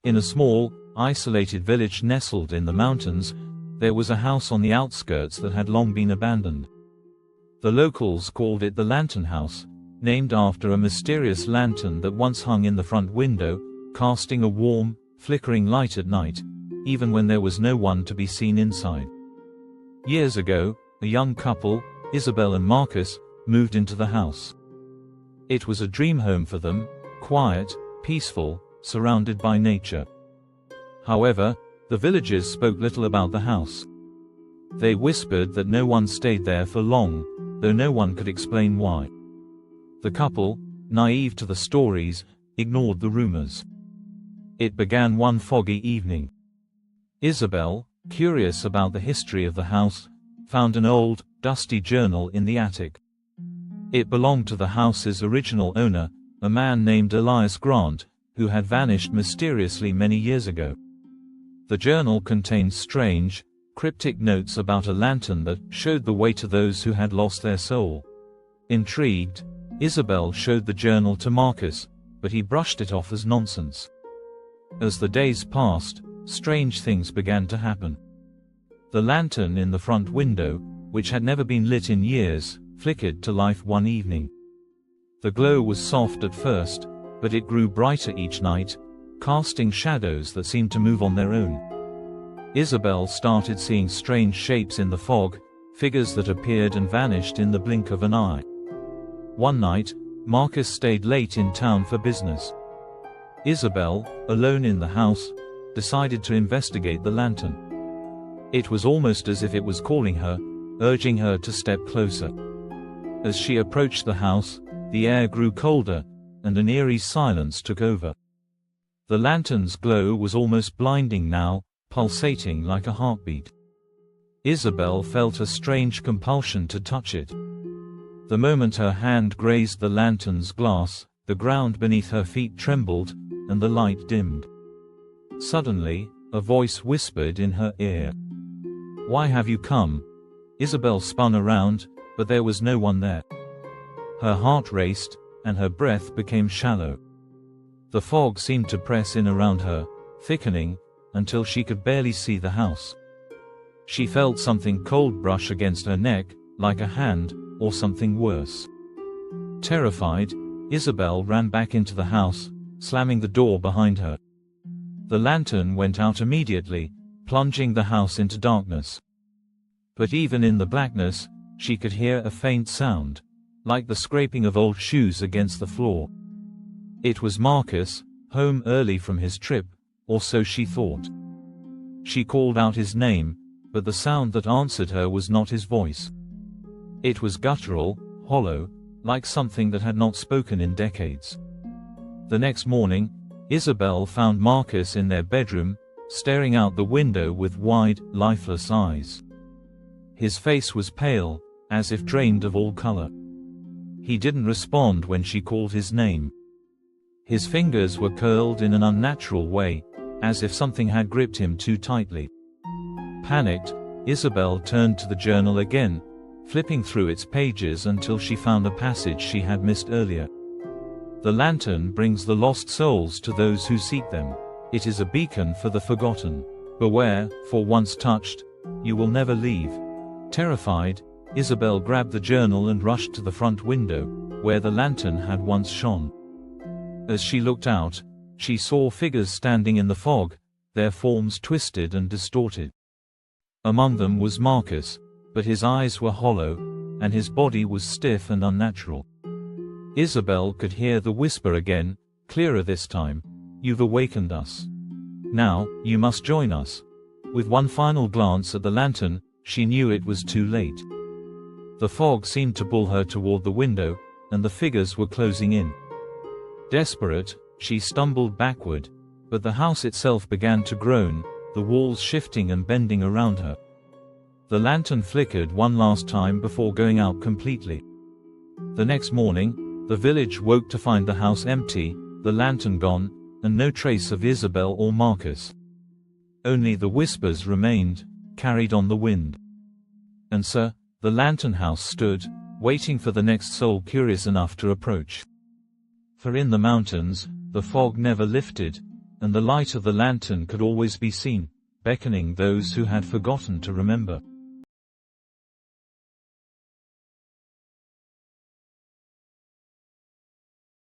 In a small, isolated village nestled in the mountains, there was a house on the outskirts that had long been abandoned. The locals called it the Lantern House, named after a mysterious lantern that once hung in the front window, casting a warm, flickering light at night, even when there was no one to be seen inside. Years ago, a young couple, Isabel and Marcus, moved into the house. It was a dream home for them, quiet, peaceful, surrounded by nature. However, the villagers spoke little about the house. They whispered that no one stayed there for long, though no one could explain why. The couple, naive to the stories, ignored the rumors. It began one foggy evening. Isabel, curious about the history of the house, found an old, dusty journal in the attic. It belonged to the house's original owner, a man named Elias Grant, who had vanished mysteriously many years ago. The journal contained strange, cryptic notes about a lantern that showed the way to those who had lost their soul. Intrigued, Isabel showed the journal to Marcus, but he brushed it off as nonsense. As the days passed, strange things began to happen. The lantern in the front window, which had never been lit in years, flickered to life one evening. The glow was soft at first, but it grew brighter each night, casting shadows that seemed to move on their own. Isabel started seeing strange shapes in the fog, figures that appeared and vanished in the blink of an eye. One night, Marcus stayed late in town for business. Isabel, alone in the house, decided to investigate the lantern. It was almost as if it was calling her, urging her to step closer. As she approached the house, the air grew colder, and an eerie silence took over. The lantern's glow was almost blinding now, pulsating like a heartbeat. Isabel felt a strange compulsion to touch it. The moment her hand grazed the lantern's glass, the ground beneath her feet trembled, and the light dimmed. Suddenly, a voice whispered in her ear. "Why have you come?" Isabel spun around, but there was no one there. Her heart raced, and her breath became shallow. The fog seemed to press in around her, thickening, until she could barely see the house. She felt something cold brush against her neck, like a hand, or something worse. Terrified, Isabel ran back into the house, slamming the door behind her. The lantern went out immediately, plunging the house into darkness. But even in the blackness, she could hear a faint sound, like the scraping of old shoes against the floor. It was Marcus, home early from his trip, or so she thought. She called out his name, but the sound that answered her was not his voice. It was guttural, hollow, like something that had not spoken in decades. The next morning, Isabel found Marcus in their bedroom, staring out the window with wide, lifeless eyes. His face was pale, as if drained of all color. He didn't respond when she called his name. His fingers were curled in an unnatural way, as if something had gripped him too tightly. Panicked, Isabel turned to the journal again, flipping through its pages until she found a passage she had missed earlier. "The lantern brings the lost souls to those who seek them. It is a beacon for the forgotten. Beware, for once touched, you will never leave." Terrified, Isabel grabbed the journal and rushed to the front window, where the lantern had once shone. As she looked out, she saw figures standing in the fog, their forms twisted and distorted. Among them was Marcus, but his eyes were hollow, and his body was stiff and unnatural. Isabel could hear the whisper again, clearer this time, "You've awakened us. Now, you must join us." With one final glance at the lantern, she knew it was too late. The fog seemed to pull her toward the window, and the figures were closing in. Desperate, she stumbled backward, but the house itself began to groan, the walls shifting and bending around her. The lantern flickered one last time before going out completely. The next morning, the village woke to find the house empty, the lantern gone, and no trace of Isabel or Marcus. Only the whispers remained, carried on the wind. And so, the lantern house stood, waiting for the next soul curious enough to approach. For in the mountains, the fog never lifted, and the light of the lantern could always be seen, beckoning those who had forgotten to remember.